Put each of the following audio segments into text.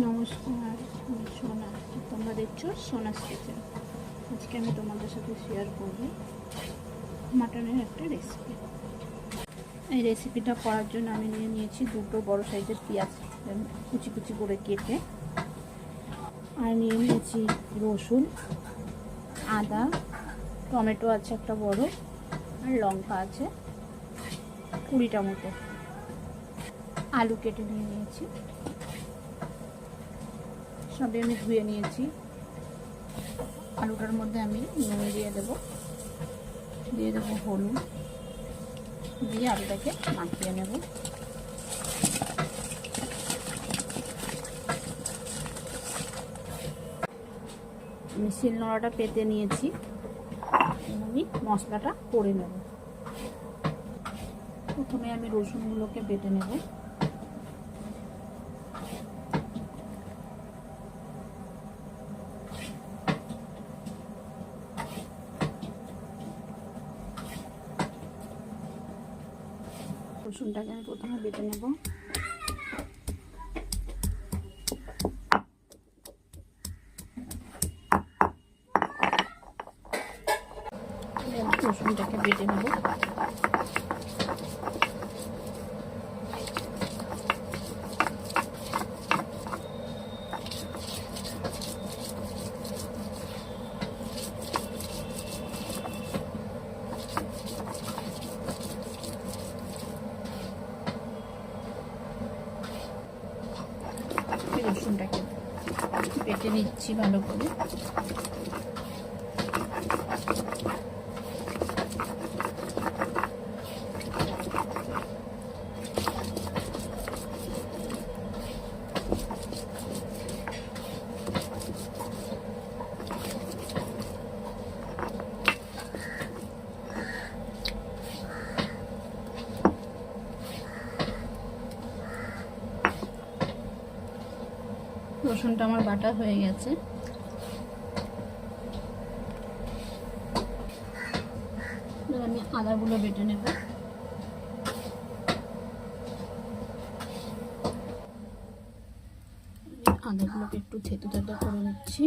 নমস্কার, আমি সোনা। তোমরা দেখছো সোনাস কিচেন। আজকে আমি তোমাদের সাথে শেয়ার করব মাটনের একটা রেসিপি। এই রেসিপিটা করার জন্য আমি নিয়ে নিয়েছি দুটো বড় সাইজের পেঁয়াজ কুচি কুচি করে কেটে, আর নিয়ে নিয়েছি রসুন, আদা, টমেটো আছে একটা বড়, আর লঙ্কা আছে 20টা মতো। আলু কেটে নিয়ে নিয়েছি, সবই আমি ধুয়ে নিয়েছি। আলুটার মধ্যে আমি নুন দিয়ে দেবো হলুদ দিয়ে আলুটাকে মাখিয়ে নেব। আমি শিলনোড়াটা পেতে নিয়েছি, আমি মশলাটা করে নেব। প্রথমে আমি রসুনগুলোকে বেটে নেব। রসুনটাকে আমি প্রথমে বেটে নেব। রসুনটাকে বেটে নেব। রসুনটাকে বেটে নিচ্ছি ভালো করে। রসুনটা আমার বাটা হয়ে গেছে। আমি আদাগুলো বেটে নেব। আদাগুলোকে একটু থেতো থেতো করে নিচ্ছি।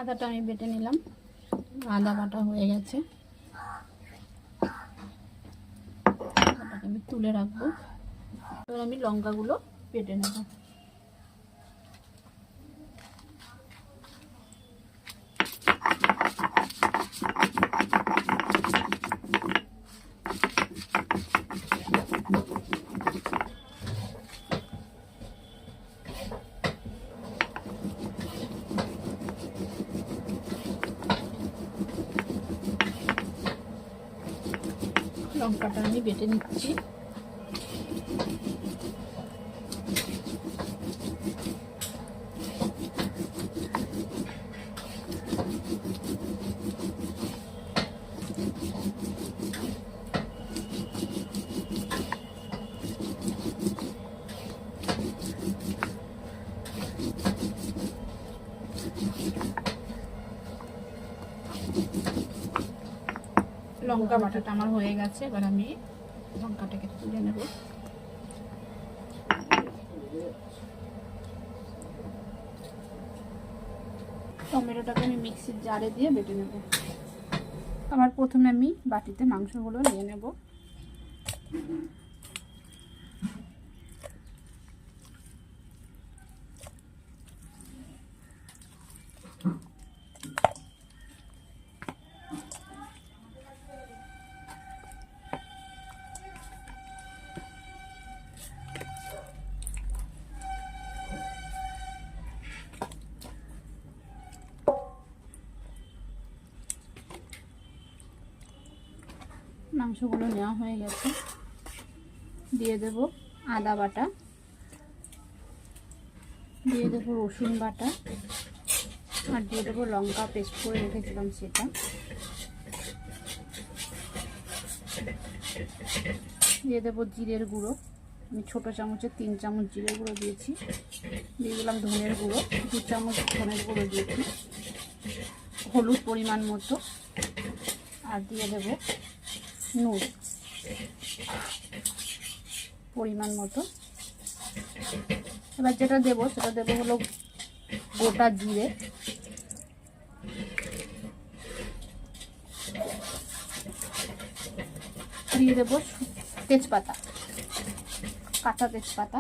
আদাটা আমি বেটে নিলাম, আদা বাটা হয়ে গেছে। আদাটাকে আমি তুলে রাখবো। এবার আমি লঙ্কাগুলো বেটে নেব। লঙ্কাটা আমি বেটে নিচ্ছি। লঙ্কা বাটাটা আমার হয়ে গেছে। এবার আমি লঙ্কাটাকে তুলে নেব। টমেটোটাকে আমি মিক্সির জারে দিয়ে বেটে নেব। আবার প্রথমে আমি বাটিতে মাংসগুলো নিয়ে নেব। মাংসগুলো নেওয়া হয়ে গেছে, দিয়ে দেব আদা বাটা, দিয়ে দেবো রসুন বাটা, আর দিয়ে দেবো লঙ্কা পেস্ট করে রেখেছিলাম সেটা, দিয়ে দেবো জিরের গুঁড়ো। আমি ছোটো চামচে 3 চামচ জিরের গুঁড়ো দিয়েছি। দিয়ে দিলাম ধনের গুঁড়ো, 2 চামচ ধনের গুঁড়ো দিয়েছি, হলুদ পরিমাণ মতো, আর দিয়ে দেবো নুন পরিমাণ মতো। এবার যেটা দেবো সেটা দেবো হলো গোটা জিরে, দিয়ে দেবো তেজপাতা, কাঁচা তেজপাতা,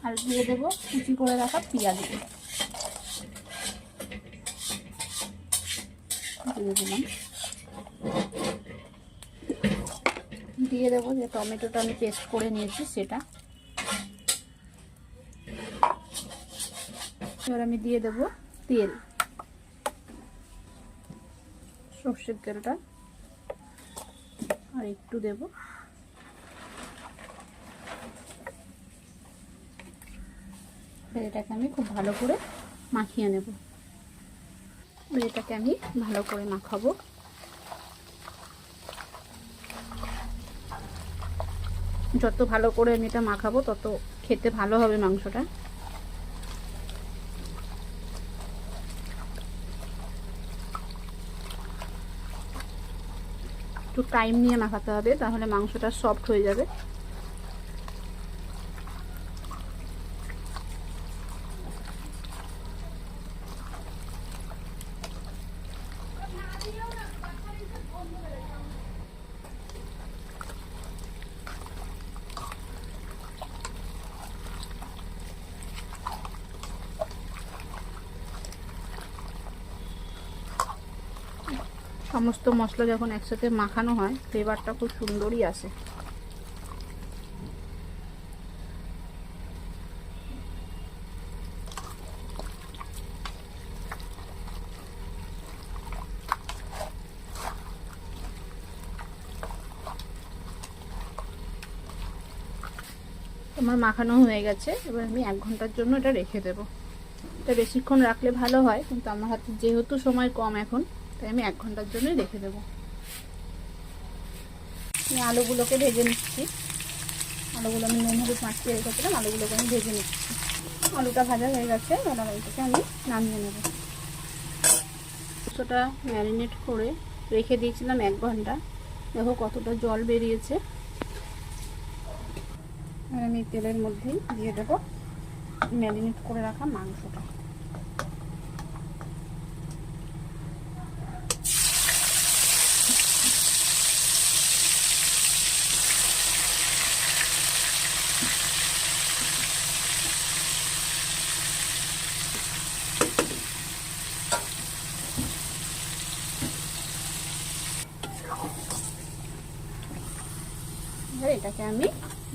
আর দিয়ে দেবো কুচি করে রাখা পেঁয়াজ দিয়ে দিলাম। দিয়ে দেবো যে টমেটোটা আমি পেস্ট করে নিয়েছি সেটা। এবার আমি দিয়ে দেবো তেল, সর্ষের তেলটা আর একটু দেব। এটাকে আমি খুব ভালো করে মাখিয়ে নেব। এটাকে আমি ভালো করে মাখাবো। যত ভালো করে আমি এটা মাখাবো তত খেতে ভালো হবে মাংসটা। একটু টাইম নিয়ে মাখাতে হবে, তাহলে মাংসটা সফট হয়ে যাবে। সমস্ত মশলা যখন একসাথে মাখানো হয় ফ্লেভারটা খুব সুন্দরই আসে। আমার মাখানো হয়ে গেছে। এবার আমি 1 ঘন্টার জন্য এটা রেখে দেব। এটা বেশিক্ষণ রাখলে ভালো হয়, কিন্তু আমার হাতে যেহেতু সময় কম এখন, তাই আমি 1 ঘন্টার জন্যই রেখে দেবো। আমি আলুগুলোকে ভেজে নিচ্ছি। আলুগুলো আমি নুন হলুদ মাখিয়ে রেখেছিলাম, আলুগুলোকে আমি ভেজে নিচ্ছি। আলুটা ভাজা হয়ে গেছে, এবার এটাকে আমি নামিয়ে নেব। মাংসটা ম্যারিনেট করে রেখে দিয়েছিলাম 1 ঘন্টা। দেখো কতটা জল বেরিয়েছে। আর আমি তেলের মধ্যেই দিয়ে দেবো ম্যারিনেট করে রাখা মাংসটা। এটাকে আমি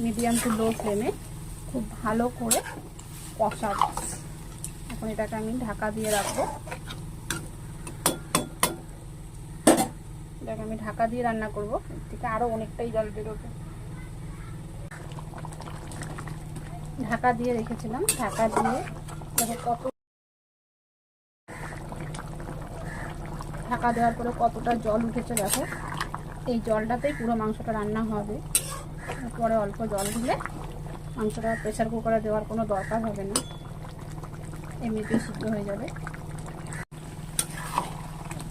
মিডিয়াম টু লো ফ্লেমে খুব ভালো করে কষাবো। এখন এটাকে আমি ঢাকা দিয়ে রাখবো। এটাকে আমি ঢাকা দিয়ে রান্না করবো। এর থেকে আরো অনেকটাই জল বেরোবে। ঢাকা দিয়ে রেখেছিলাম, ঢাকা দিয়ে দেখো ঢাকা দেওয়ার পরে কতটা জল উঠেছে দেখো। এই জলটাতেই পুরো মাংসটা রান্না হবে। পরে অল্প জল দিলে মাংসটা প্রেসার কুকারে দেওয়ার কোনো দরকার হবে না, এমনিতেই সিদ্ধ হয়ে যাবে।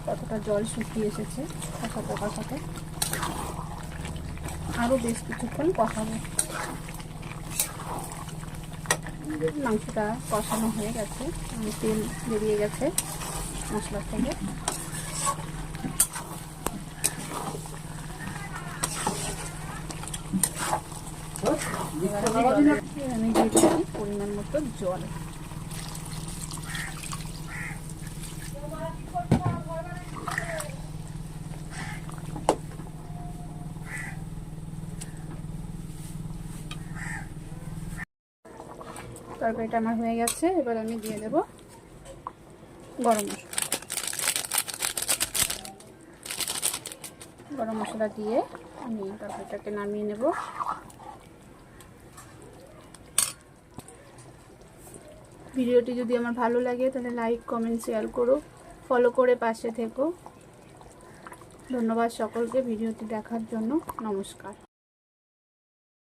কতটা জল শুকিয়ে এসেছে কষাতে কষাতে। আরও বেশ কিছুক্ষণ কষাবো। মাংসটা কষানো হয়ে গেছে, তেল বেরিয়ে গেছে মশলা থেকে। আমি দিয়ে দিচ্ছি পরিমাণ মতো জল। তরকারিটা আমার হয়ে গেছে, এবার আমি দিয়ে দেব গরম মশলা। গরম মশলা দিয়ে আমি তরকারিটাকে নামিয়ে নেব। ভিডিওটি যদি আমার ভালো লাগে তাহলে লাইক, কমেন্ট, শেয়ার করো, ফলো করে পাশে থেকো। ধন্যবাদ সকলকে ভিডিওটি দেখার জন্য। নমস্কার।